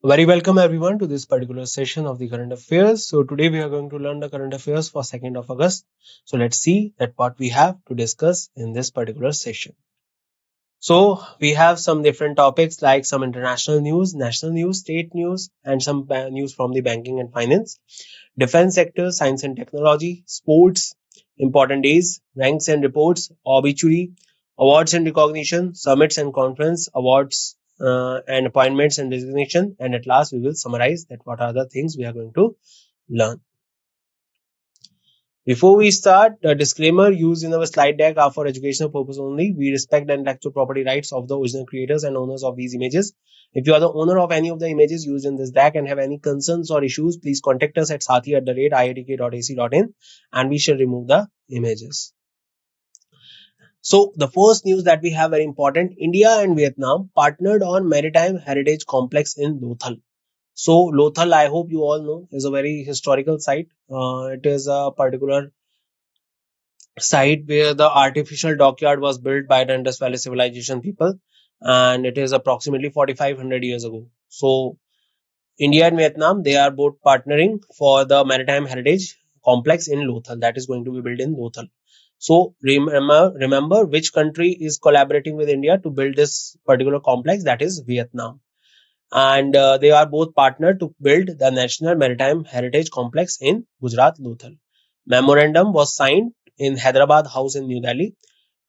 Very welcome everyone to this particular session of the current affairs. So today we are going to learn the current affairs for 2nd of August. So let's see that what we have to discuss in this particular session. So we have some different topics like some international news, national news, state news, and some news from the banking and finance, defense sector, science and technology, sports, important days, ranks and reports, obituary, awards and recognition, summits and conference, awards and appointments and resignation, and at last we will summarize that what are the things we are going to learn. Before we start, the disclaimer used in our slide deck are for educational purpose only. We respect the intellectual property rights of the original creators and owners of these images. If you are the owner of any of the images used in this deck and have any concerns or issues, please contact us at sathi@iitk.ac.in and we shall remove the images. So the first news that we have very important, India and Vietnam partnered on maritime heritage complex in Lothal. So Lothal, I hope you all know, is a very historical site. It is a particular site where the artificial dockyard was built by the Indus Valley civilization people, and it is approximately 4500 years ago. So India and Vietnam, they are both partnering for the maritime heritage complex in Lothal that is going to be built in Lothal. So remember which country is collaborating with India to build this particular complex, that is Vietnam. And they are both partnered to build the National Maritime Heritage Complex in Gujarat, Lothal. Memorandum was signed in Hyderabad House in New Delhi.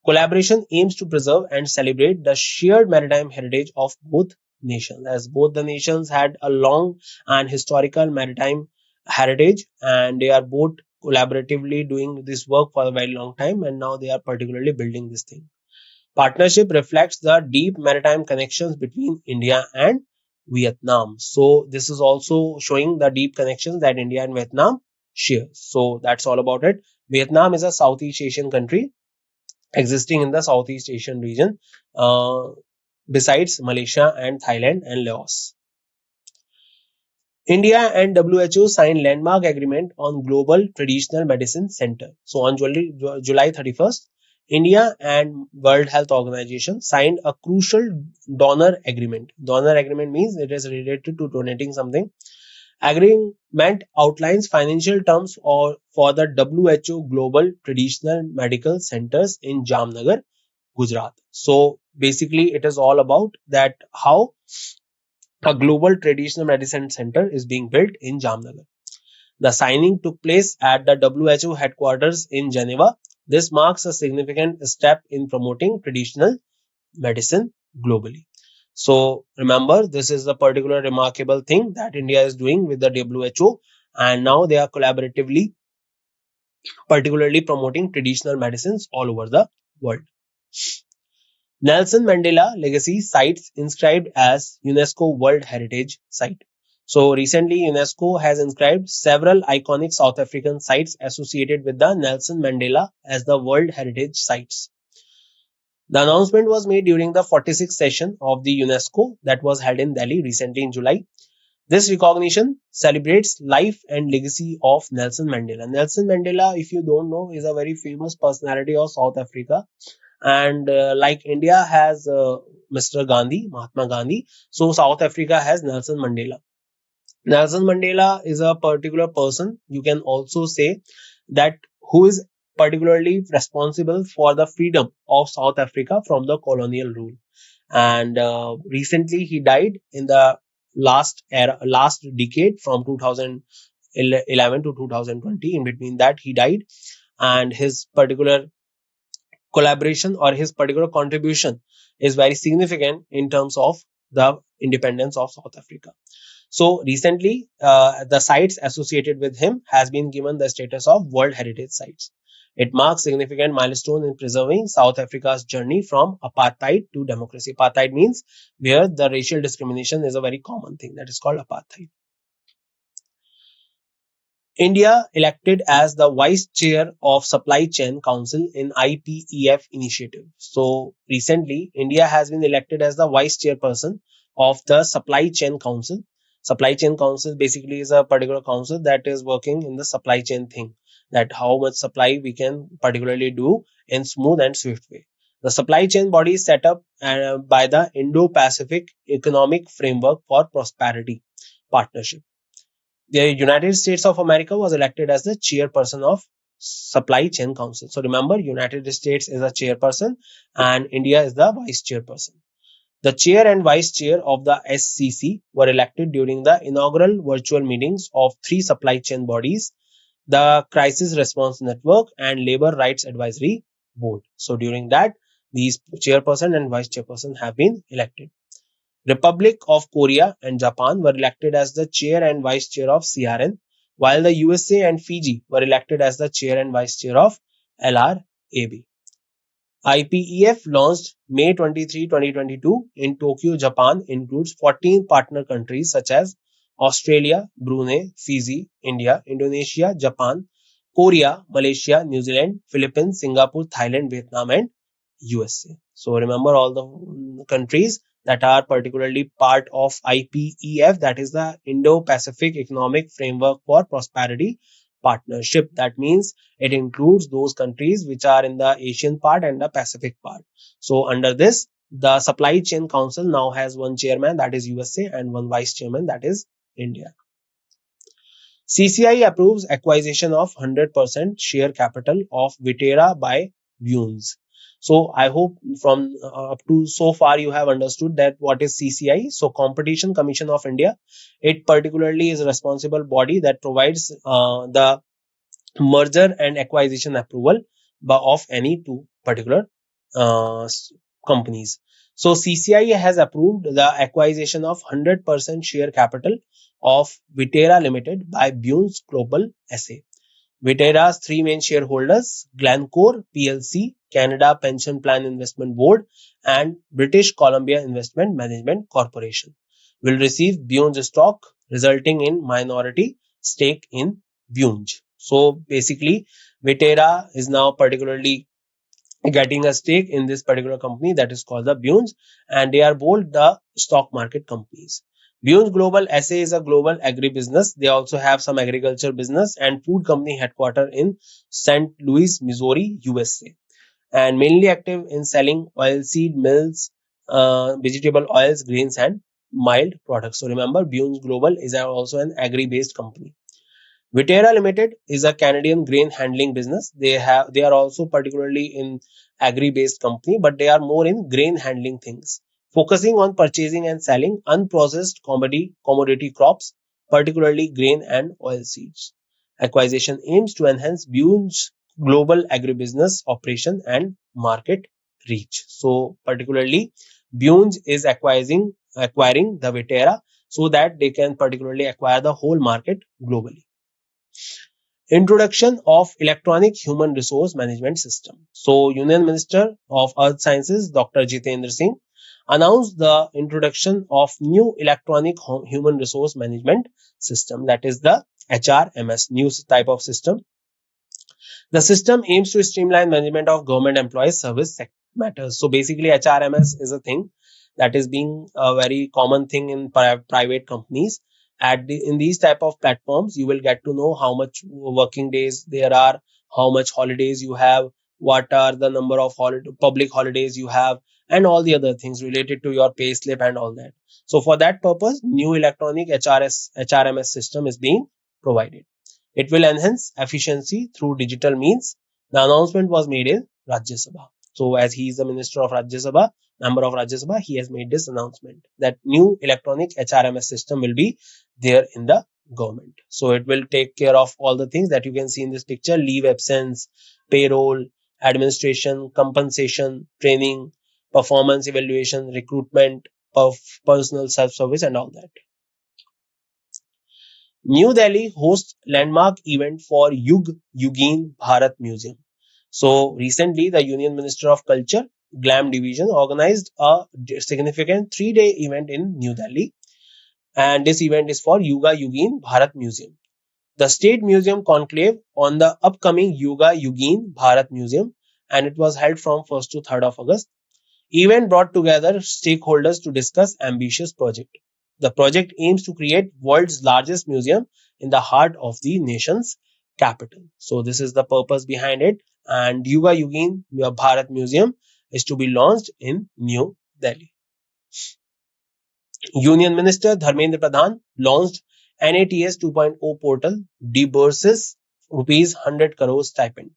Collaboration aims to preserve and celebrate the shared maritime heritage of both nations, as both the nations had a long and historical maritime heritage, and they are both collaboratively doing this work for a very long time, and now they are particularly building this thing. Partnership reflects the deep maritime connections between India and Vietnam. So this is also showing the deep connections that India and Vietnam share. So that's all about it. Vietnam is a Southeast Asian country existing in the Southeast Asian region, besides Malaysia and Thailand and Laos. India and WHO signed landmark agreement on Global Traditional Medicine Center. So on July 31st, India and World Health Organization signed a crucial donor agreement. Donor agreement means it is related to donating something. Agreement outlines financial terms for the WHO Global Traditional Medical Centers in Jamnagar, Gujarat. So basically, it is all about that how a global traditional medicine center is being built in Jamnagar. The signing took place at the WHO headquarters in Geneva. This marks a significant step in promoting traditional medicine globally. So remember, this is the particular remarkable thing that India is doing with the WHO, and now they are collaboratively, particularly promoting traditional medicines all over the world. Nelson Mandela Legacy Sites inscribed as UNESCO World Heritage Site. So recently, UNESCO has inscribed several iconic South African sites associated with the Nelson Mandela as the World Heritage Sites. The announcement was made during the 46th session of the UNESCO that was held in Delhi recently in July. This recognition celebrates life and legacy of Nelson Mandela. Nelson Mandela, if you don't know, is a very famous personality of South Africa, and like India has Mr. Gandhi, Mahatma Gandhi, so South Africa has Nelson Mandela. Nelson Mandela is a particular person, you can also say, that who is particularly responsible for the freedom of South Africa from the colonial rule. And recently he died in the last decade from 2011 to 2020. In between that he died, and his particular collaboration or his particular contribution is very significant in terms of the independence of South Africa. So recently, the sites associated with him has been given the status of World Heritage Sites. It marks significant milestone in preserving South Africa's journey from apartheid to democracy. Apartheid means where the racial discrimination is a very common thing, that is called apartheid. India elected as the vice chair of Supply Chain Council in IPEF initiative. So recently, India has been elected as the vice chairperson of the Supply Chain Council. Supply Chain Council basically is a particular council that is working in the supply chain thing, that how much supply we can particularly do in smooth and swift way. The supply chain body is set up by the Indo-Pacific Economic Framework for Prosperity Partnership. The United States of America was elected as the chairperson of Supply Chain Council. So remember, United States is a chairperson and India is the vice chairperson. The chair and vice chair of the SCC were elected during the inaugural virtual meetings of three supply chain bodies, the Crisis Response Network and Labor Rights Advisory Board. So during that, these chairperson and vice chairperson have been elected. Republic of Korea and Japan were elected as the chair and vice chair of CRN, while the USA and Fiji were elected as the chair and vice chair of LRAB. IPEF launched May 23, 2022 in Tokyo, Japan, includes 14 partner countries such as Australia, Brunei, Fiji, India, Indonesia, Japan, Korea, Malaysia, New Zealand, Philippines, Singapore, Thailand, Vietnam, and USA. So remember all the countries that are particularly part of IPEF, that is the Indo-Pacific Economic Framework for Prosperity Partnership. That means it includes those countries which are in the Asian part and the Pacific part. So under this, the Supply Chain Council now has one chairman, that is USA, and one vice chairman, that is India. CCI approves acquisition of 100% share capital of Vitera by Bunes. So I hope from up to so far you have understood that what is CCI. So Competition Commission of India, it particularly is a responsible body that provides the merger and acquisition approval of any two particular uh, companies. So CCI has approved the acquisition of 100% share capital of Vitera Limited by Bunes Global SA. Vitera's three main shareholders, Glencore PLC, Canada Pension Plan Investment Board, and British Columbia Investment Management Corporation, will receive Bunge stock, resulting in minority stake in Bunge. So basically, Vitera is now particularly getting a stake in this particular company that is called the Bunge, and they are both the stock market companies. Bunge Global SA is a global agribusiness. They also have some agriculture business and food company headquartered in St. Louis, Missouri, USA, and mainly active in selling oilseed mills, vegetable oils, grains, and mild products. So remember, Bunge Global is also an agri-based company. Vitera Limited is a Canadian grain handling business. They are also particularly in agri-based company, but they are more in grain handling things, focusing on purchasing and selling unprocessed commodity crops, particularly grain and oil seeds. Acquisition aims to enhance Bunge's global agribusiness operation and market reach. So particularly Bunge is acquiring the Vitera so that they can particularly acquire the whole market globally. Introduction of Electronic Human Resource Management System. So, Union Minister of Earth Sciences, Dr. Jitendra Singh, announced the introduction of new Electronic Human Resource Management System, that is the HRMS, new type of system. The system aims to streamline management of government employees service matters. So basically, HRMS is a thing that is being a very common thing in private companies. In these type of platforms, you will get to know how much working days there are, how much holidays you have, what are the number of public holidays you have, and all the other things related to your pay slip and all that. So for that purpose, new electronic HRMS system is being provided. It will enhance efficiency through digital means. The announcement was made in Rajya Sabha. So as he is the minister of Rajya Sabha, member of Rajya Sabha, he has made this announcement that new electronic HRMS system will be there in the government. So it will take care of all the things that you can see in this picture: leave absence, payroll, administration, compensation, training, performance evaluation, recruitment of personal self-service, and all that. New Delhi hosts landmark event for Yugin Bharat Museum. So recently, the Union Minister of Culture, Glam Division, organized a significant 3-day event in New Delhi, and this event is for Yuga Yugin Bharat Museum. The State Museum conclave on the upcoming Yuga Yugin Bharat Museum, and it was held from 1st to 3rd of August. Event brought together stakeholders to discuss ambitious project. The project aims to create world's largest museum in the heart of the nation's capital. So this is the purpose behind it. And Yuga Yugin Bharat Museum is to be launched in New Delhi. Union Minister Dharmendra Pradhan launched NATS 2.0 portal disburses rupees 100 crore stipend.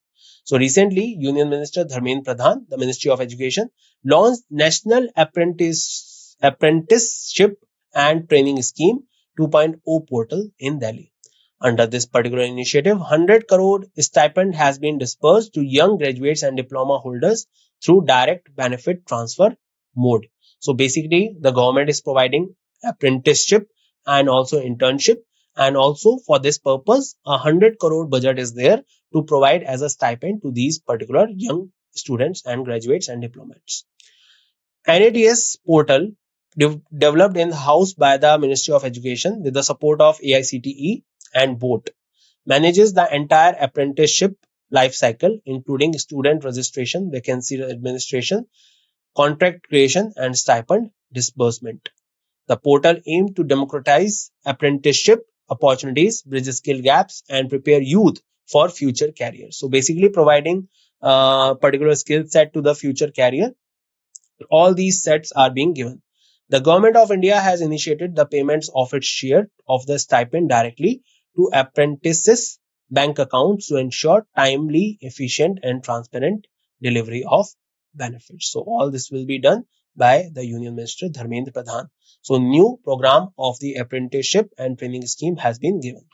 So recently, Union Minister Dharmendra Pradhan, the Ministry of Education, launched National Apprenticeship and Training Scheme 2.0 portal in Delhi. Under this particular initiative, 100 crore stipend has been disbursed to young graduates and diploma holders through direct benefit transfer mode. So basically, the government is providing apprenticeship and also internship. And also for this purpose, 100 crore budget is there to provide as a stipend to these particular young students and graduates and diplomats. NATS portal developed in house by the Ministry of Education with the support of AICTE and BOAT manages the entire apprenticeship life cycle, including student registration, vacancy administration, contract creation, and stipend disbursement. The portal aimed to democratize apprenticeship opportunities, bridge skill gaps, and prepare youth for future careers. So basically, providing particular skill set to the future career. All these sets are being given. The government of India has initiated the payments of its share of the stipend directly to apprentices' bank accounts to ensure timely, efficient, and transparent delivery of benefits. So all this will be done by the Union Minister Dharmendra Pradhan. So new program of the apprenticeship and training scheme has been given.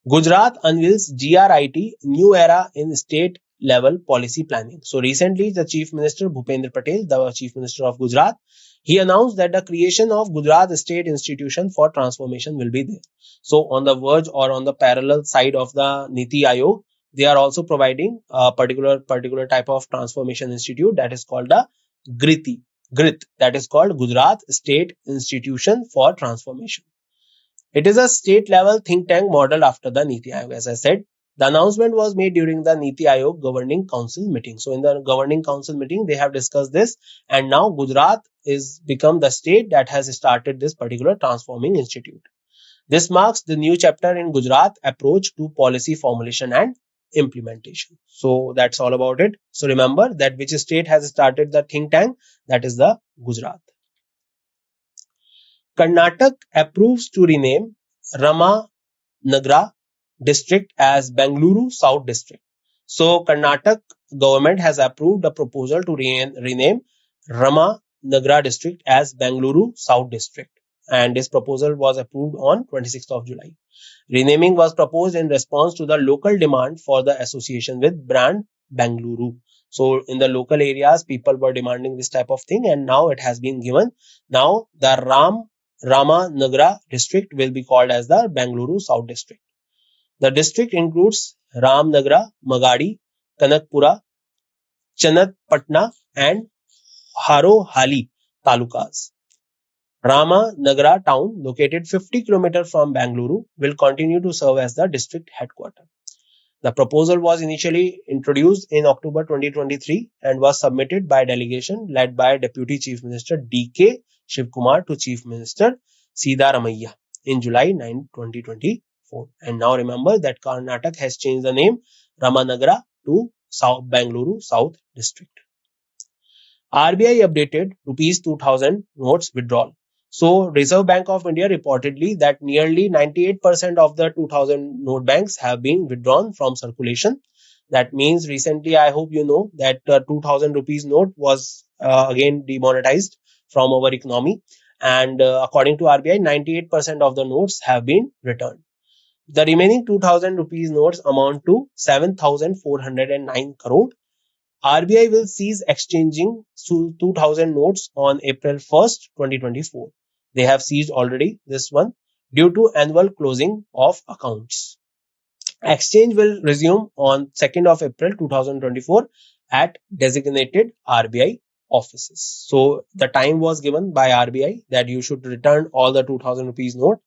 Gujarat unveils GRIT new era in state level policy planning. So recently, the Chief Minister Bhupendra Patel, the Chief Minister of Gujarat, he announced that the creation of Gujarat State Institution for Transformation will be there. So on the verge or on the parallel side of the Niti Aayog, they are also providing a particular type of transformation institute that is called the GRIT, that is called Gujarat State Institution for Transformation. It is a state level think tank modeled after the Niti Aayog. As I said, the announcement was made during the Niti Aayog Governing Council meeting. So in the Governing Council meeting, they have discussed this, and now Gujarat is become the state that has started this particular transforming institute. This marks the new chapter in Gujarat approach to policy formulation and implementation. So that's all about it. So remember that which state has started the think tank, that is the Gujarat. Karnataka approves to rename Ramanagara district as Bengaluru South district. So Karnataka government has approved a proposal to rename Ramanagara district as Bengaluru South district, and this proposal was approved on 26th of July. Renaming was proposed in response to the local demand for the association with brand Bengaluru. So in the local areas, people were demanding this type of thing, and now it has been given. Now the Ramanagara district will be called as the Bengaluru South district. The district includes Ramnagara, Magadi, Kanakpura, Chanatpatna, and Harohali talukas. Ramanagara town, located 50 km from Bengaluru, will continue to serve as the district headquarters. The proposal was initially introduced in October 2023 and was submitted by a delegation led by Deputy Chief Minister D.K. Shivkumar to Chief Minister Siddharamaiah in July 9, 2024. And now remember that Karnataka has changed the name Ramanagara to Bengaluru South District. RBI updated rupees 2000 notes withdrawal. So Reserve Bank of India reportedly that nearly 98% of the 2000 note banks have been withdrawn from circulation. That means recently, I hope you know that 2000 rupees note was again demonetized from our economy. And according to RBI, 98% of the notes have been returned. The remaining 2000 rupees notes amount to 7,409 crore. RBI will cease exchanging 2000 notes on April 1st, 2024. They have seized already this one due to annual closing of accounts. Exchange will resume on 2nd of April 2024 at designated RBI offices. So the time was given by RBI that you should return all the 2000 rupees note.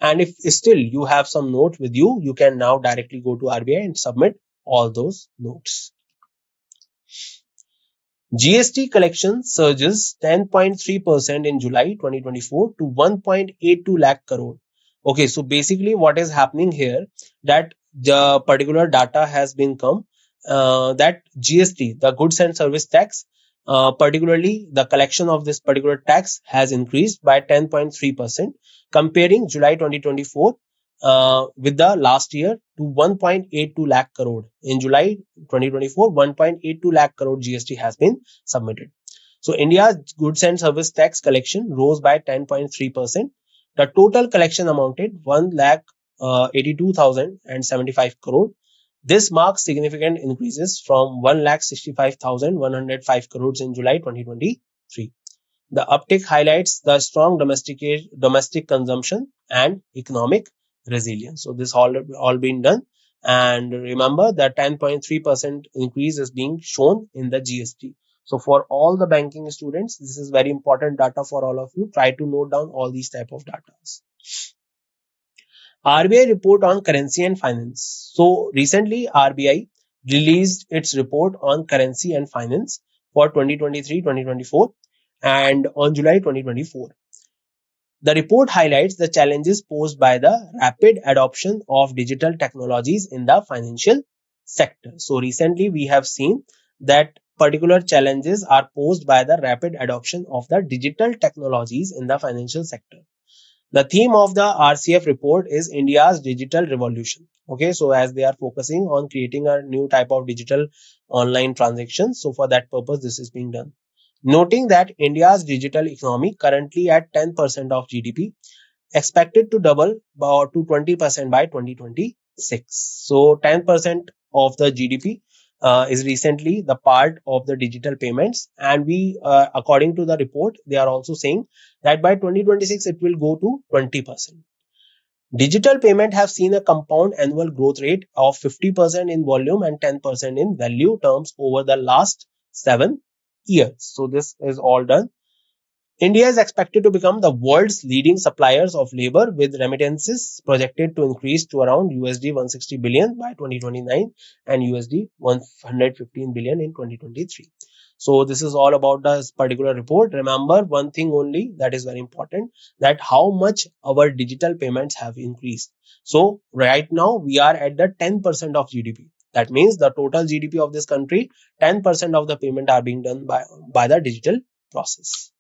And if still you have some note with you, you can now directly go to RBI and submit all those notes. GST collection surges 10.3% in July 2024 to 1.82 lakh crore. Okay, so basically what is happening here, that the particular data has been come that GST, the goods and service tax, particularly the collection of this particular tax has increased by 10.3%, comparing July 2024 with the last year to 1.82 lakh crore. In July 2024, 1.82 lakh crore GST has been submitted. So India's goods and service tax collection rose by 10.3%. The total collection amounted 1 lakh 82,075 crore. This marks significant increases from 1,65,105 crores in July 2023. The uptick highlights the strong domestic consumption and economic resilience. So this all been done. And remember that 10.3% increase is being shown in the GST. So for all the banking students, this is very important data for all of you. Try to note down all these type of data. RBI report on currency and finance. So recently RBI released its report on currency and finance for 2023-2024 and on July 2024. The report highlights the challenges posed by the rapid adoption of digital technologies in the financial sector. So recently we have seen that particular challenges are posed by the rapid adoption of the digital technologies in the financial sector. The theme of the RCF report is India's digital revolution. Okay, so as they are focusing on creating a new type of digital online transactions, so for that purpose, this is being done. Noting that India's digital economy currently at 10% of GDP, expected to double to 20% by 2026. So 10% of the GDP is recently the part of the digital payments, and we according to the report they are also saying that by 2026 it will go to 20%. Digital payment have seen a compound annual growth rate of 50% in volume and 10% in value terms over the last 7 years. So this is all done. India is expected to become the world's leading suppliers of labor, with remittances projected to increase to around USD 160 billion by 2029 and USD 115 billion in 2023. So this is all about this particular report. Remember one thing only that is very important, that how much our digital payments have increased. So right now we are at the 10% of GDP. That means the total GDP of this country, 10% of the payment are being done by the digital process.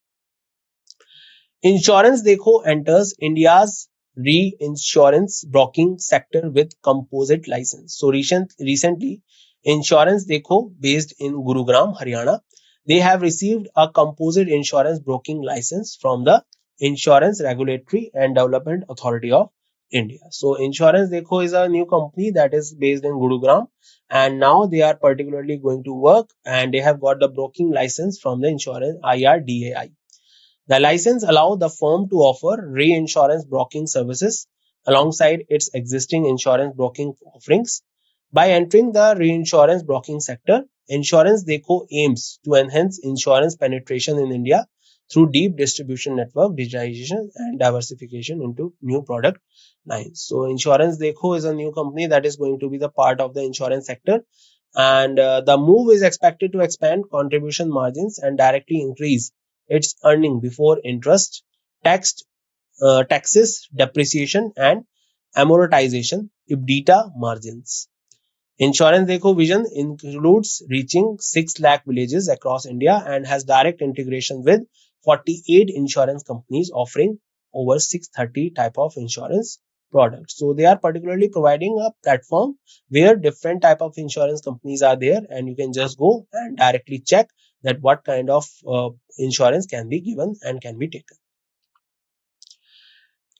Insurance Dekho enters India's reinsurance broking sector with composite license. So recently, Insurance Dekho, based in Gurugram, Haryana, they have received a composite insurance broking license from the Insurance Regulatory and Development Authority of India. So Insurance Dekho is a new company that is based in Gurugram, and now they are particularly going to work, and they have got the broking license from the insurance IRDAI. The license allows the firm to offer reinsurance broking services alongside its existing insurance broking offerings. By entering the reinsurance broking sector, Insurance Deco aims to enhance insurance penetration in India through deep distribution network, digitization, and diversification into new product lines. So, Insurance Deco is a new company that is going to be the part of the insurance sector, and the move is expected to expand contribution margins and directly increase its earning before interest, tax, taxes, depreciation, and amortization (EBITDA) margins. Insurance Deco vision includes reaching 6 lakh villages across India and has direct integration with 48 insurance companies offering over 630 type of insurance products. So they are particularly providing a platform where different type of insurance companies are there, and you can just go and directly check that what kind of insurance can be given and can be taken.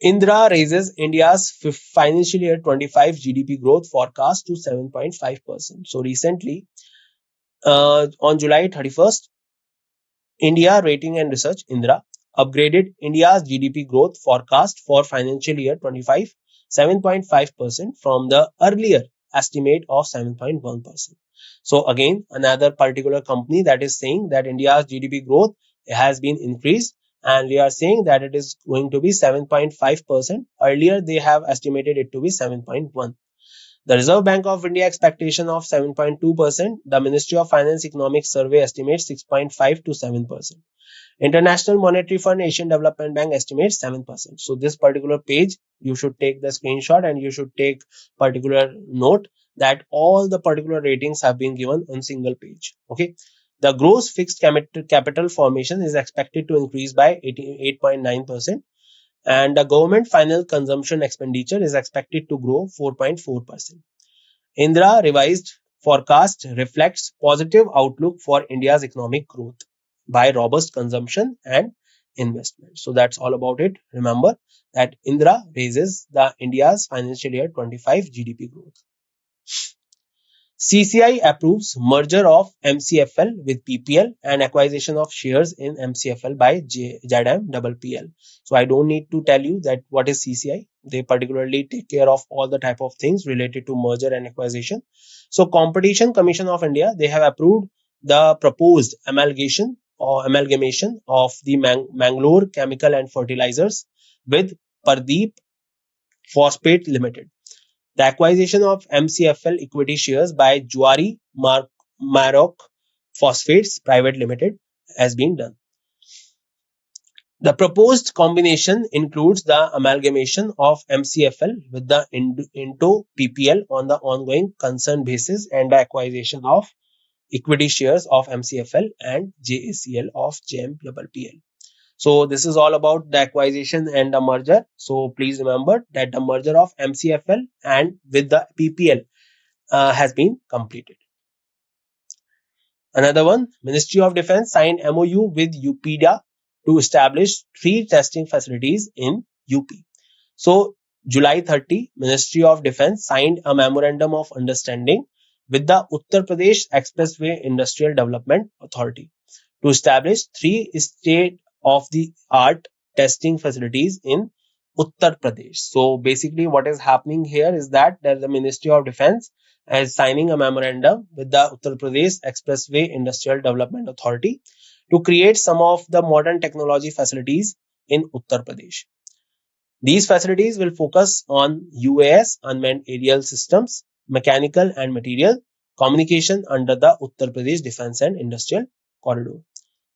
Indra raises India's financial year 25 GDP growth forecast to 7.5%. So recently, on July 31st, India Rating and Research Indra upgraded India's GDP growth forecast for financial year 25 7.5% from the earlier estimate of 7.1%. So again, another particular company that is saying that India's GDP growth has been increased, and they are saying that it is going to be 7.5%. Earlier they have estimated it to be 7.1%. The Reserve Bank of India expectation of 7.2%. The Ministry of Finance Economic Survey estimates 6.5 to 7%. International Monetary Fund Asian Development Bank estimates 7%. So this particular page, you should take the screenshot and you should take particular note that all the particular ratings have been given on single page. Okay, the gross fixed capital formation is expected to increase by 8.9%, and the government final consumption expenditure is expected to grow 4.4%. Indra revised forecast reflects positive outlook for India's economic growth by robust consumption and investment. So that's all about it. Remember that Indra raises the India's financial year 25 GDP growth. CCI approves merger of MCFL with PPL and acquisition of shares in MCFL by JDM So I don't need to tell you that what is CCI. They particularly take care of all the type of things related to merger and acquisition. So Competition Commission of India, they have approved the proposed amalgamation of the Mangalore Chemical and Fertilizers with Pardeep Phosphate Limited. The acquisition of MCFL equity shares by Juari Maroc Phosphates Private Limited has been done. The proposed combination includes the amalgamation of MCFL with the Into PPL on the ongoing concern basis and the acquisition of equity shares of MCFL and JACL of JMPPL. So this is all about the acquisition and the merger. So please remember that the merger of MCFL and with the PPL has been completed. Another one, Ministry of Defense signed MOU with UPDA to establish 3 testing facilities in UP. So July 30, Ministry of Defense signed a memorandum of understanding with the Uttar Pradesh Expressway Industrial Development Authority to establish 3 state-of-the-art testing facilities in Uttar Pradesh. So basically what is happening here is that the Ministry of Defense is signing a memorandum with the Uttar Pradesh Expressway Industrial Development Authority to create some of the modern technology facilities in Uttar Pradesh. These facilities will focus on UAS, unmanned aerial systems, mechanical and material, communication under the Uttar Pradesh Defense and Industrial Corridor.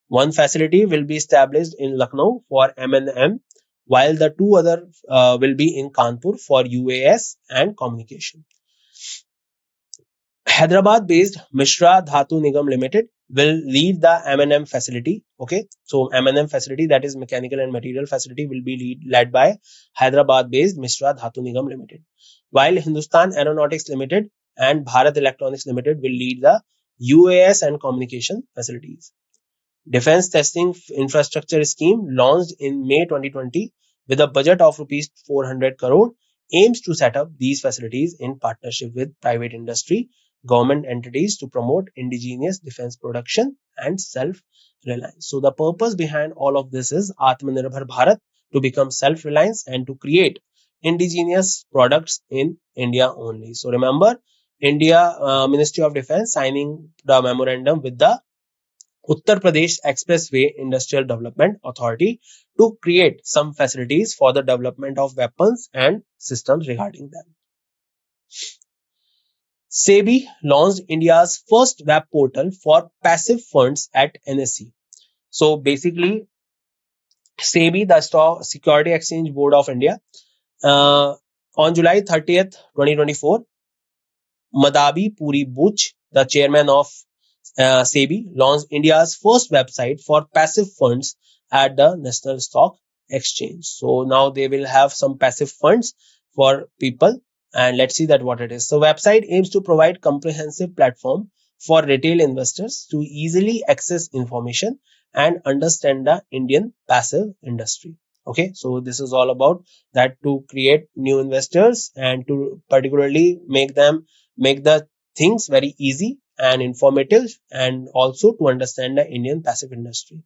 One facility will be established in Lucknow for M&M, while the 2 other will be in Kanpur for UAS and communication. Hyderabad-based Mishra Dhatu Nigam Limited will lead the M&M facility. Okay, so M&M facility, that is mechanical and material facility, will be led by Hyderabad-based Mishra Dhatu Nigam Limited, while Hindustan Aeronautics Limited and Bharat Electronics Limited will lead the UAS and communication facilities. Defense Testing Infrastructure Scheme, launched in May 2020 with a budget of rupees 400 crore, aims to set up these facilities in partnership with private industry, government entities to promote indigenous defense production and self-reliance. So the purpose behind all of this is Atmanirbhar Bharat, to become self-reliant and to create indigenous products in India only. So remember, India Ministry of Defense signing the memorandum with the Uttar Pradesh Expressway Industrial Development Authority to create some facilities for the development of weapons and systems regarding them. SEBI launched India's first web portal for passive funds at NSE. So basically, SEBI, the Security Exchange Board of India, on July 30th, 2024, Madhabi Puri Buch, the chairman of SEBI, launched India's first website for passive funds at the National Stock Exchange. So now they will have some passive funds for people, and let's see that what it is. So website aims to provide comprehensive platform for retail investors to easily access information and understand the Indian passive industry. Okay, so this is all about that, to create new investors and to particularly make the things very easy and informative, and also to understand the Indian passive industry.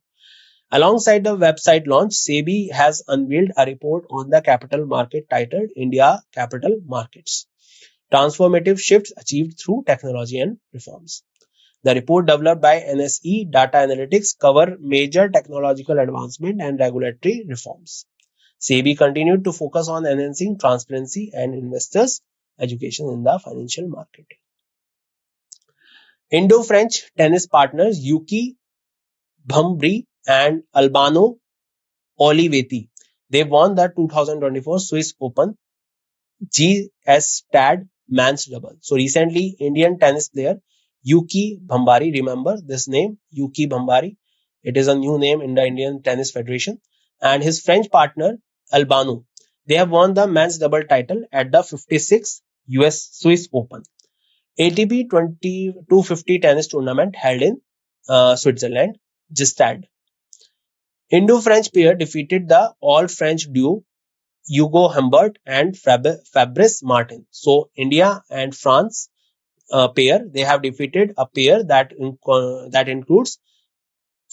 Alongside the website launch, SEBI has unveiled a report on the capital market titled India Capital Markets: Transformative Shifts Achieved Through Technology and Reforms. The report, developed by NSE Data Analytics, cover major technological advancement and regulatory reforms. SEBI continued to focus on enhancing transparency and investors' education in the financial market. Indo-French tennis partners Yuki Bhumbry and Albano Olivetti, they won the 2024 Swiss Open GS Stad men's double. So recently, Indian tennis player Yuki Bhambari, remember this name, Yuki Bhambari. It is a new name in the Indian Tennis Federation. And his French partner Albano, they have won the men's double title at the 56th US Swiss Open. ATP 2250 tennis tournament held in Switzerland, Gstaad. Indo-French pair defeated the all-French duo Hugo Humbert and Fabrice Martin. So India and France pair, they have defeated a pair that includes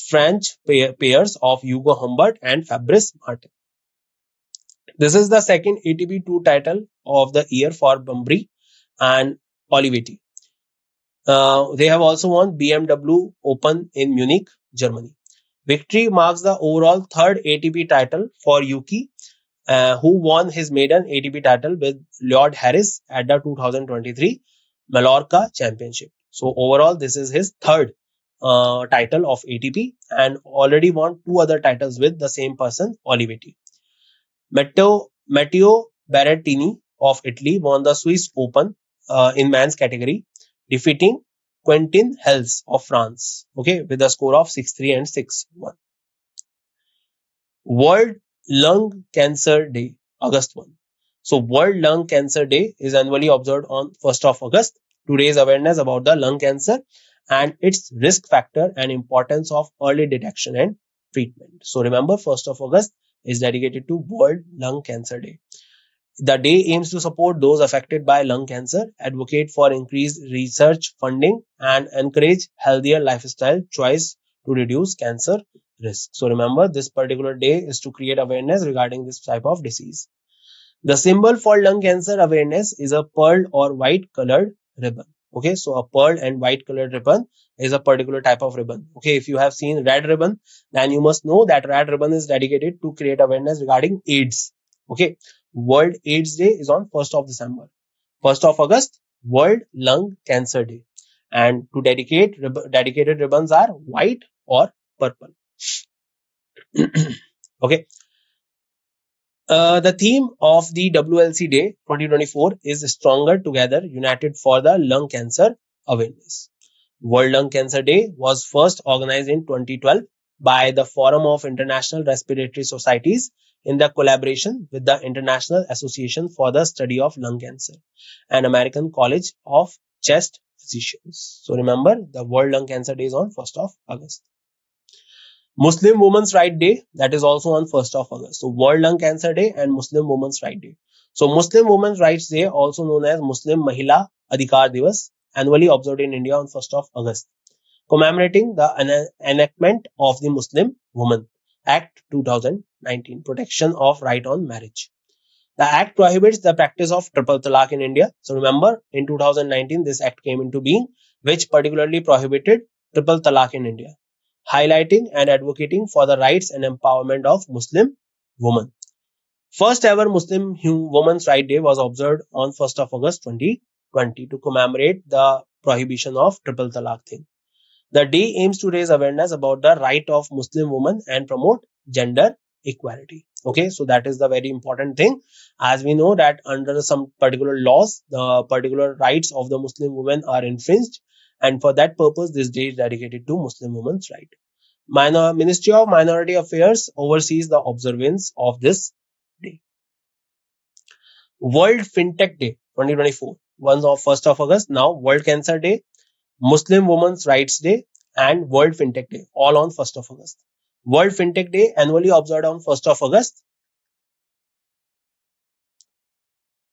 French pairs of Hugo Humbert and Fabrice Martin. This is the second ATP 2 title of the year for Bambri and Olivetti. They have also won BMW Open in Munich, Germany. Victory marks the overall third ATP title for Yuki, who won his maiden ATP title with Lloyd Harris at the 2023 Mallorca Championship. So overall, this is his third title of ATP and already won two other titles with the same person, Olivetti. Matteo Berrettini of Italy won the Swiss Open in men's category, defeating Quentin Hels of France, okay, with a score of 6-3 and 6-1. World Lung Cancer Day, August 1. So World Lung Cancer Day is annually observed on 1st of August to raise awareness about the lung cancer and its risk factor and importance of early detection and treatment. So remember, 1st of August is dedicated to World Lung Cancer Day. The day aims to support those affected by lung cancer, advocate for increased research funding, and encourage healthier lifestyle choice to reduce cancer risk. So remember, this particular day is to create awareness regarding this type of disease. The symbol for lung cancer awareness is a pearl or white colored ribbon. Okay, so a pearl and white colored ribbon is a particular type of ribbon. Okay, if you have seen red ribbon, then you must know that red ribbon is dedicated to create awareness regarding AIDS. Okay, World AIDS Day is on 1st of December. 1st of August, World Lung Cancer Day. And to dedicated ribbons are white or purple. Okay. The theme of the WLC Day 2024 is Stronger Together, United for the Lung Cancer Awareness. World Lung Cancer Day was first organized in 2012 by the Forum of International Respiratory Societies in the collaboration with the International Association for the Study of Lung Cancer and American College of Chest Physicians. So remember, the World Lung Cancer Day is on 1st of August. Muslim Women's Right Day, that is also on 1st of August. So World Lung Cancer Day and Muslim Women's Right Day. So Muslim Women's Rights Day, also known as Muslim Mahila Adhikar Divas, annually observed in India on 1st of August, commemorating the enactment of the Muslim Women Act 2019, protection of right on marriage. The act prohibits the practice of triple talaq in India. So remember, in 2019, this act came into being, which particularly prohibited triple talaq in India, highlighting and advocating for the rights and empowerment of Muslim women. First ever Muslim Women's Right Day was observed on 1st of August 2020 to commemorate the prohibition of triple talaq thing. The day aims to raise awareness about the right of Muslim women and promote gender equality. Okay, so that is the very important thing. As we know that under some particular laws, the particular rights of the Muslim women are infringed, and for that purpose, this day is dedicated to Muslim women's right. Ministry of Minority Affairs oversees the observance of this day. World FinTech Day 2024, once of 1st of August. Now World Cancer Day, Muslim Women's Rights Day, and World FinTech Day, all on 1st of August. World FinTech Day, annually observed on 1st of August.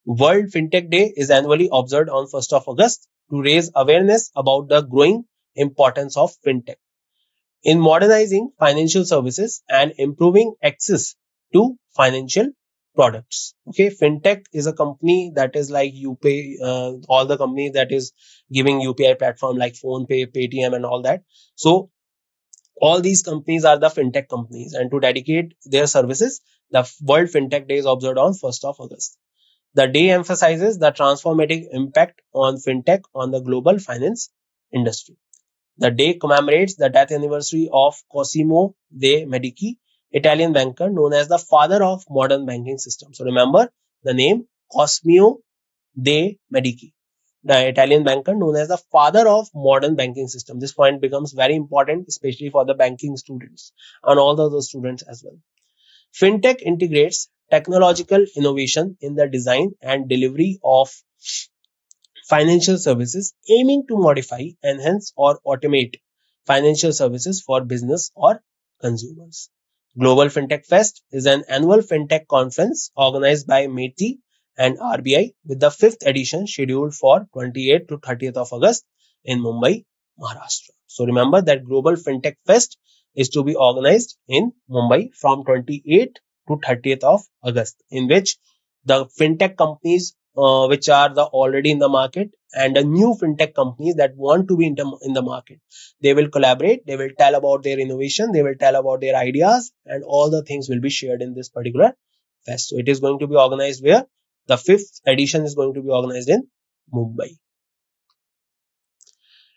World FinTech Day is annually observed on 1st of August to raise awareness about the growing importance of FinTech in modernizing financial services and improving access to financial products. Okay, FinTech is a company that is like UPay, all the companies that is giving UPI platform like PhonePe, Paytm and all that. So all these companies are the FinTech companies, and to dedicate their services, the World FinTech Day is observed on 1st of August. The day emphasizes the transformative impact on FinTech on the global finance industry. The day commemorates the death anniversary of Cosimo de' Medici, Italian banker known as the father of modern banking system. So remember the name Cosimo De Medici, the Italian banker known as the father of modern banking system. This point becomes very important, especially for the banking students and all the other students as well. Fintech integrates technological innovation in the design and delivery of financial services, aiming to modify, enhance, or automate financial services for business or consumers. Global FinTech Fest is an annual FinTech conference organized by METI and RBI, with the fifth edition scheduled for 28th to 30th of August in Mumbai, Maharashtra. So remember that Global FinTech Fest is to be organized in Mumbai from 28th to 30th of August, in which the fintech companies which are the already in the market and the new fintech companies that want to be in the market, they will collaborate, they will tell about their innovation, they will tell about their ideas, and all the things will be shared in this particular fest. So it is going to be organized where the fifth edition is going to be organized in Mumbai.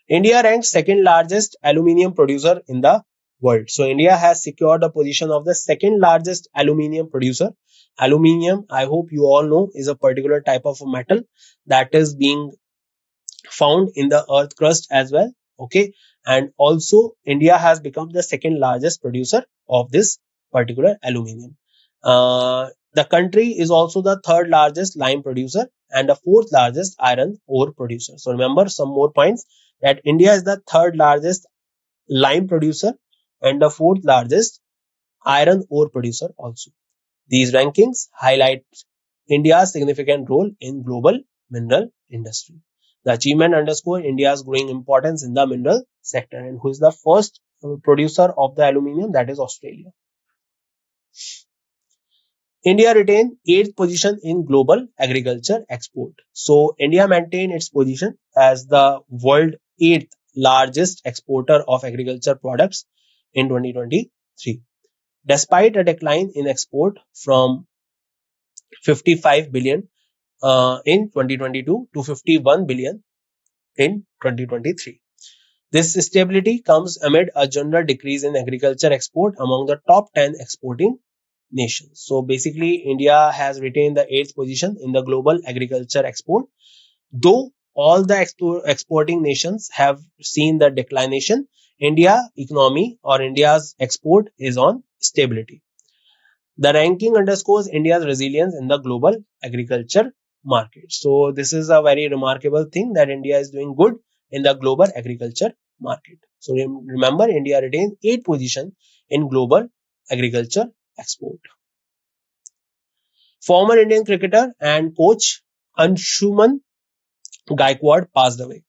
India ranks second largest aluminium producer in the world. So India has secured the position of the second largest aluminium producer. Aluminium, I hope you all know, is a particular type of metal that is being found in the earth crust as well. Okay. And also India has become the second largest producer of this particular aluminium. The country is also the third largest lime producer and the fourth largest iron ore producer. So remember some more points, that India is the third largest lime producer and the fourth largest iron ore producer also. These rankings highlight India's significant role in global mineral industry. The achievement underscore India's growing importance in the mineral sector. And who is the first producer of the aluminium? That is Australia. India retained 8th position in global agriculture export. So India maintained its position as the world 8th largest exporter of agriculture products in 2023. Despite a decline in export from 55 billion in 2022 to 51 billion in 2023. This stability comes amid a general decrease in agriculture export among the top 10 exporting nations. So basically, India has retained the 8th position in the global agriculture export, though all the exporting nations have seen the declination. India economy or India's export is on stability. The ranking underscores India's resilience in the global agriculture market. So this is a very remarkable thing that India is doing good in the global agriculture market. So remember, India retains 8th position in global agriculture export. Former Indian cricketer and coach Anshuman Gaikwad passed away.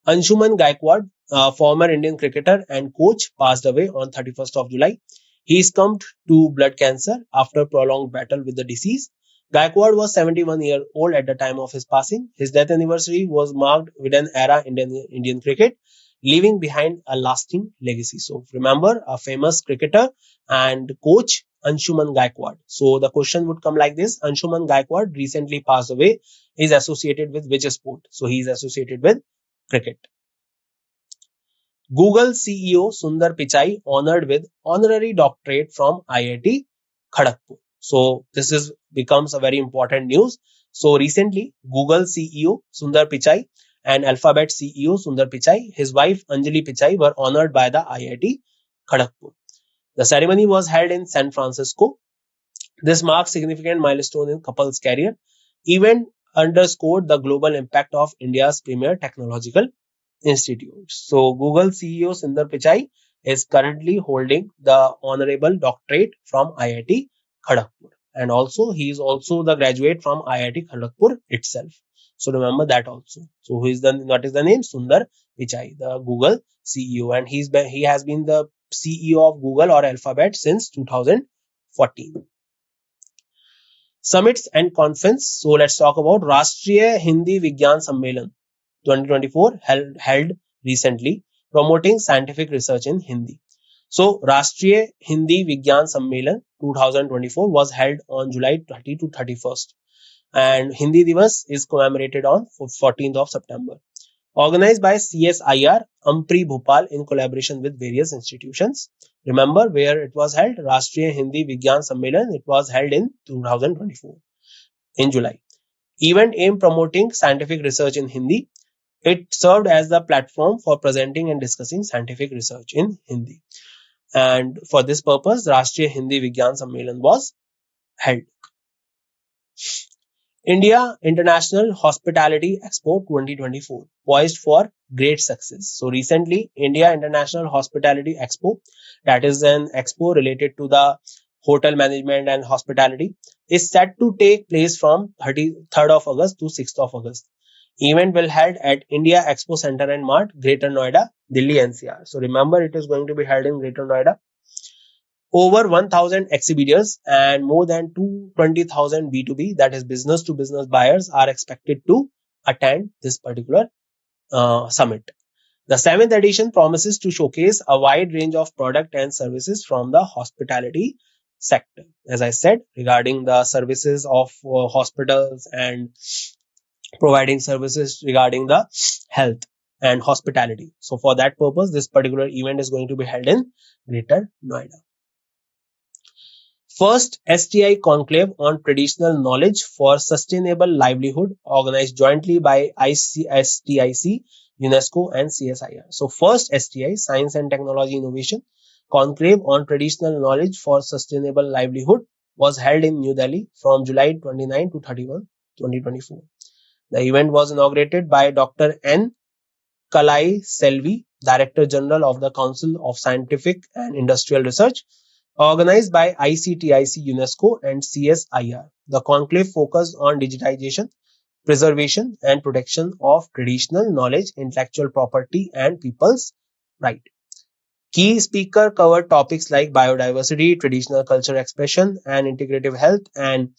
Anshuman Gaikwad, former Indian cricketer and coach, passed away on 31st of July. He succumbed to blood cancer after prolonged battle with the disease. Gaikwad was 71 years old at the time of his passing. His death anniversary was marked with an era in Indian cricket, leaving behind a lasting legacy. So remember, a famous cricketer and coach, Anshuman Gaikwad. So the question would come like this: Anshuman Gaikwad recently passed away. Is associated with which sport? So he is associated with cricket. Google CEO Sundar Pichai honored with honorary doctorate from IIT Kharagpur. So this is becomes a very important news. So recently, Google CEO Sundar Pichai and Alphabet CEO Sundar Pichai, his wife Anjali Pichai, were honored by the IIT Kharagpur. The ceremony was held in San Francisco. This marks significant milestone in couple's career. Event underscored the global impact of India's premier technological institutes. So Google CEO Sundar Pichai is currently holding the honorable doctorate from IIT Kharagpur, and also he is also the graduate from IIT Kharagpur itself. So remember that also. So who is the what is the name? Sundar Pichai, the Google CEO, and he has been the CEO of Google or Alphabet since 2014. Summits and conference. So let's talk about Rashtriya Hindi Vigyan Sammelan 2024 held recently, promoting scientific research in Hindi. So Rashtriya Hindi Vigyan Sammelan 2024 was held on July 30 to 31st, and Hindi Divas is commemorated on 14th of September. Organized by CSIR Ampri Bhopal in collaboration with various institutions. Remember where it was held? Rashtriya Hindi Vigyan Sammelan. It was held in 2024 in July. Event aimed promoting scientific research in Hindi. It served as the platform for presenting and discussing scientific research in Hindi. And for this purpose, Rashtriya Hindi Vigyan Sammelan was held. India International Hospitality Expo 2024 poised for great success. So recently, India International Hospitality Expo, that is an expo related to the hotel management and hospitality, is set to take place from 33rd of August to 6th of August. Event will held at India Expo Center and Mart, Greater Noida, Delhi NCR. So remember, it is going to be held in Greater Noida. Over 1,000 exhibitors and more than 220,000 B2B, that is business to business buyers, are expected to attend this particular summit. The seventh edition promises to showcase a wide range of product and services from the hospitality sector. As I said, regarding the services of hospitals and providing services regarding the health and hospitality. So for that purpose, this particular event is going to be held in Greater Noida. First STI conclave on traditional knowledge for sustainable livelihood, organized jointly by ICSTIC, UNESCO and CSIR. So first STI, Science and Technology Innovation conclave on traditional knowledge for sustainable livelihood, was held in New Delhi from July 29 to 31, 2024. The event was inaugurated by Dr. N. Kalai Selvi, Director General of the Council of Scientific and Industrial Research, organized by ICTIC, UNESCO, and CSIR. The conclave focused on digitization, preservation, and protection of traditional knowledge, intellectual property, and people's right. Key speaker covered topics like biodiversity, traditional culture expression, and integrative health, and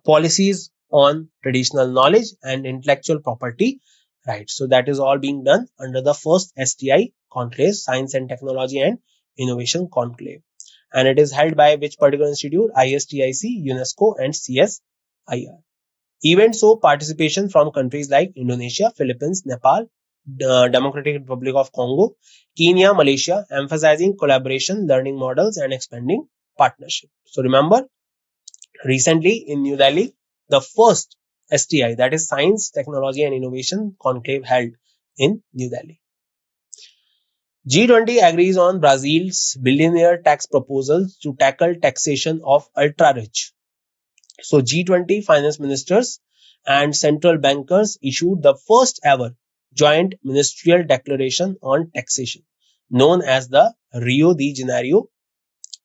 policies on traditional knowledge and intellectual property rights. So that is all being done under the first STI conclave, Science and Technology and Innovation Conclave. And it is held by which particular institute? ISTIC, UNESCO, and CSIR. Event saw participation from countries like Indonesia, Philippines, Nepal, the Democratic Republic of Congo, Kenya, Malaysia, emphasizing collaboration, learning models, and expanding partnership. So remember, recently in New Delhi, the first STI, that is Science, Technology and Innovation Conclave, held in New Delhi. G20 agrees on Brazil's billionaire tax proposals to tackle taxation of ultra rich. So G20 finance ministers and central bankers issued the first ever joint ministerial declaration on taxation, known as the Rio de Janeiro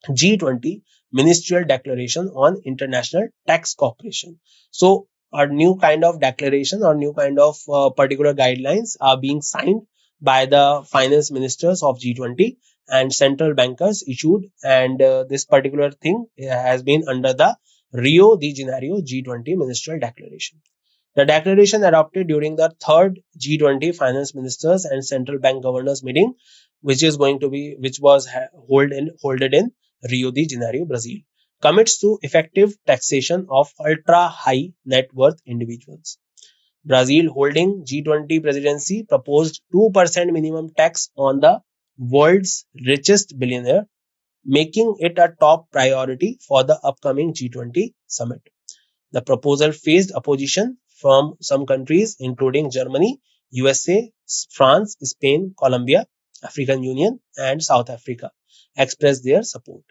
G20 Ministerial Declaration on International Tax Cooperation. So, a new kind of declaration or new kind of particular guidelines are being signed by the finance ministers of G20 and central bankers issued, and this particular thing has been under the Rio de Janeiro G20 Ministerial Declaration. The declaration adopted during the third G20 finance ministers and central bank governors meeting, which was holded in Rio de Janeiro, Brazil, commits to effective taxation of ultra high net worth individuals. Brazil, holding G20 presidency, proposed 2% minimum tax on the world's richest billionaire, making it a top priority for the upcoming G20 summit. The proposal faced opposition from some countries, including Germany, USA, France, Spain, Colombia, African Union, and South Africa, expressed their support.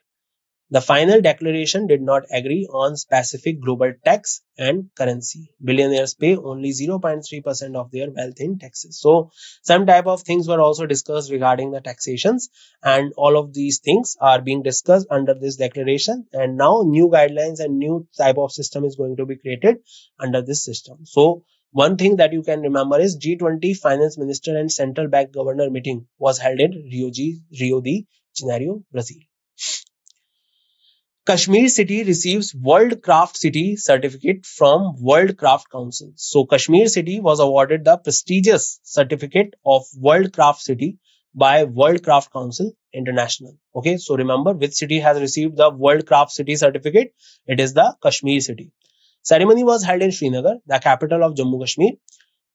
The final declaration did not agree on specific global tax and currency. Billionaires pay only 0.3% of their wealth in taxes. So, some type of things were also discussed regarding the taxations, and all of these things are being discussed under this declaration. And now, new guidelines and new type of system is going to be created under this system. So, one thing that you can remember is G20 finance minister and central bank governor meeting was held in Rio de Janeiro, Brazil. Kashmir City receives World Craft City certificate from World Craft Council. So Kashmir City was awarded the prestigious certificate of World Craft City by World Craft Council International. Okay, so remember which city has received the World Craft City certificate? It is the Kashmir City. Ceremony was held in Srinagar, the capital of Jammu Kashmir.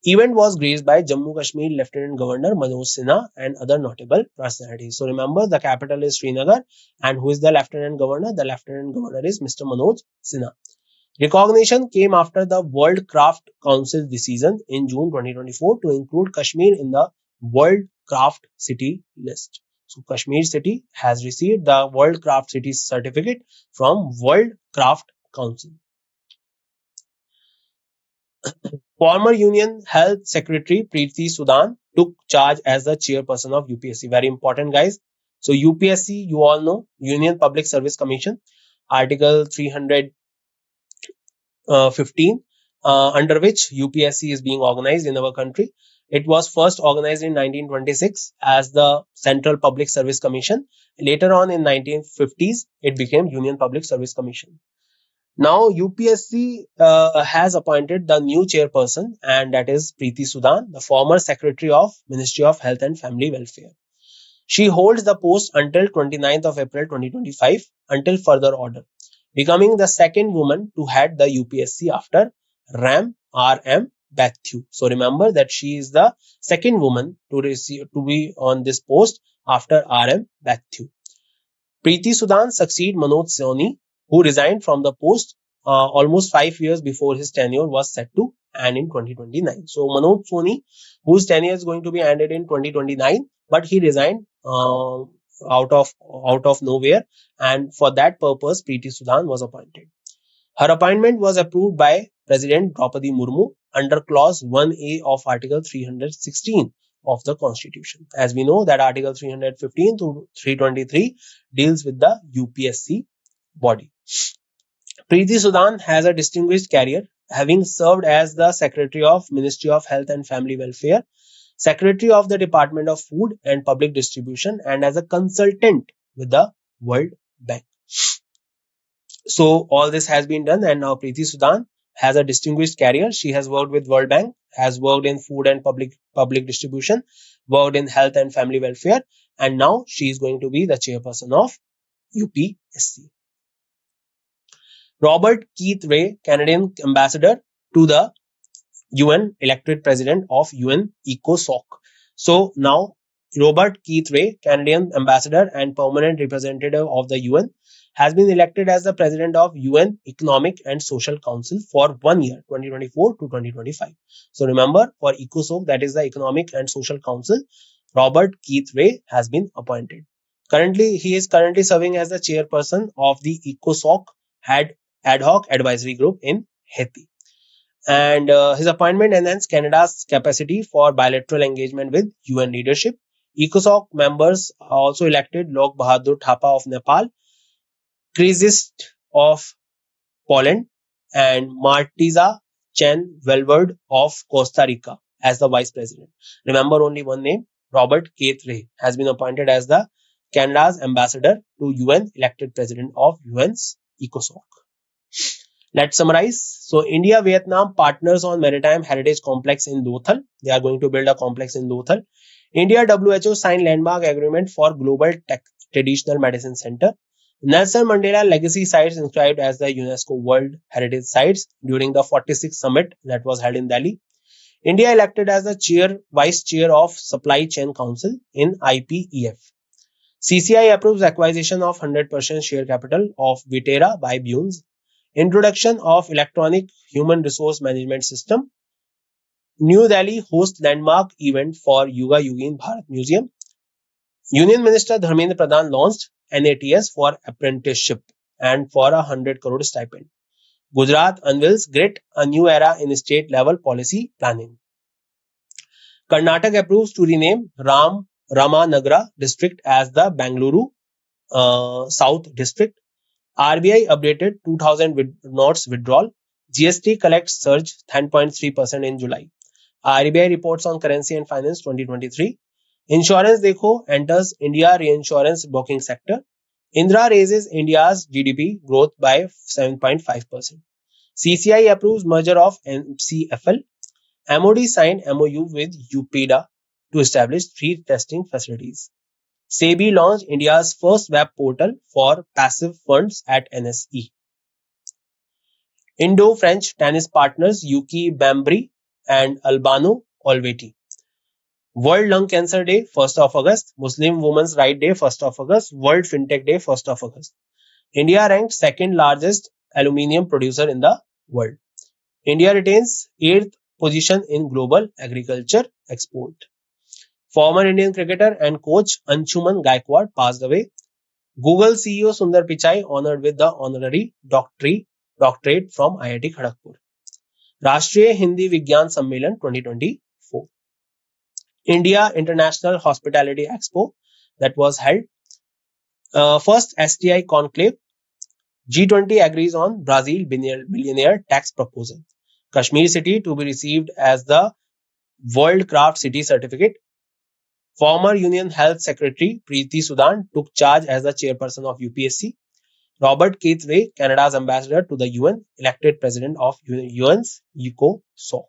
Event was graced by Jammu Kashmir Lieutenant Governor Manoj Sinha and other notable personalities. So remember, the capital is Srinagar, and who is the Lieutenant Governor? The Lieutenant Governor is Mr. Manoj Sinha. Recognition came after the World Craft Council decision in June 2024 to include Kashmir in the World Craft City list. So Kashmir city has received the World Craft City certificate from World Craft Council. Former Union Health Secretary Preeti Sudan took charge as the chairperson of UPSC. Very important, guys. So UPSC, you all know, Union Public Service Commission, Article 315, under which UPSC is being organized in our country. It was first organized in 1926 as the Central Public Service Commission. Later on in 1950s, it became Union Public Service Commission. Now UPSC has appointed the new chairperson, and that is Preeti Sudan, the former secretary of Ministry of Health and Family Welfare. She holds the post until 29th of April 2025 until further order, becoming the second woman to head the UPSC after RAM Bathew. So remember that she is the second woman to be on this post after RM Bathew. Preeti Sudan succeed Manoj Soni, who resigned from the post almost 5 years before his tenure was set to end in 2029. So Manoj Soni, whose tenure is going to be ended in 2029, but he resigned out of nowhere, and for that purpose, Preeti Sudan was appointed. Her appointment was approved by President Draupadi Murmu under Clause 1A of Article 316 of the Constitution. As we know that Article 315 to 323 deals with the UPSC body. Preeti Sudan has a distinguished career, having served as the Secretary of Ministry of Health and Family Welfare, Secretary of the Department of Food and Public Distribution, and as a consultant with the World Bank. So all this has been done, and now Preeti Sudan has a distinguished career. She has worked with World Bank, has worked in food and public distribution, worked in health and family welfare, and now she is going to be the chairperson of UPSC. Robert Keith Ray, Canadian ambassador to the UN, elected president of UN ECOSOC. So now Robert Keith Ray, Canadian ambassador and permanent representative of the UN, has been elected as the president of UN Economic and Social Council for 1 year, 2024 to 2025. So remember, for ECOSOC, that is the Economic and Social Council, Robert Keith Ray has been appointed. He is currently serving as the chairperson of the ECOSOC ad hoc advisory group in Haiti. And his appointment enhanced Canada's capacity for bilateral engagement with UN leadership. ECOSOC members also elected Lok Bahadur Thapa of Nepal, Krzysztof of Poland, and Martiza Chen Velverd of Costa Rica as the vice president. Remember only one name, Robert Keith Ray has been appointed as the Canada's ambassador to UN, elected president of UN's ECOSOC. Let's summarize. So India, Vietnam partners on Maritime Heritage Complex in Lothal. They are going to build a complex in Lothal. India WHO signed landmark agreement for Global Traditional Medicine Center. Nelson Mandela Legacy Sites inscribed as the UNESCO World Heritage Sites during the 46th summit that was held in Delhi. India elected as the vice chair of Supply Chain Council in IPEF. CCI approves acquisition of 100% share capital of Vitera by Bunes. Introduction of electronic human resource management system. New Delhi hosts landmark event for Yuga Yugin Bharat Museum. Union Minister Dharmendra Pradhan launched NATS for apprenticeship and for 100 crore stipend. Gujarat unveils Grit, a new era in state level policy planning. Karnataka approves to rename Ramanagara district as the Bangalore South district. RBI updated 2000 notes withdrawal. GST collects surge 10.3% in July. RBI reports on currency and finance 2023. Insurance Dekho enters India reinsurance broking sector. Indra raises India's GDP growth by 7.5%. CCI approves merger of MCFL. MOD signed MOU with UPEDA to establish 3 testing facilities. SEBI launched India's first web portal for passive funds at NSE. Indo-French tennis partners Yuki Bambry and Albano Olveti. World Lung Cancer Day, 1st of August. Muslim Women's Right Day, 1st of August. World FinTech Day, 1st of August. India ranked second largest aluminium producer in the world. India retains 8th position in global agriculture export. Former Indian cricketer and coach Anshuman Gaikwad passed away. Google CEO Sundar Pichai honored with the honorary doctorate from IIT Kharagpur. राष्ट्रीय हिंदी विज्ञान सम्मेलन 2024. India International Hospitality Expo that was held. First STI conclave. G20 agrees on Brazil billionaire tax proposal. Kashmir city to be received as the World Craft City certificate. Former Union Health Secretary Preeti Sudan took charge as the chairperson of UPSC. Robert Keithway, Canada's ambassador to the UN, elected president of UN's ECOSOC.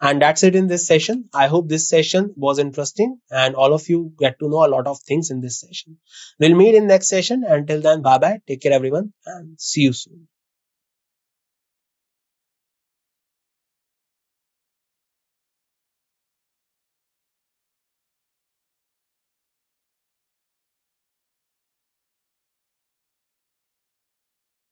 And that's it in this session. I hope this session was interesting and all of you get to know a lot of things in this session. We'll meet in next session. Until then, bye bye. Take care everyone and see you soon.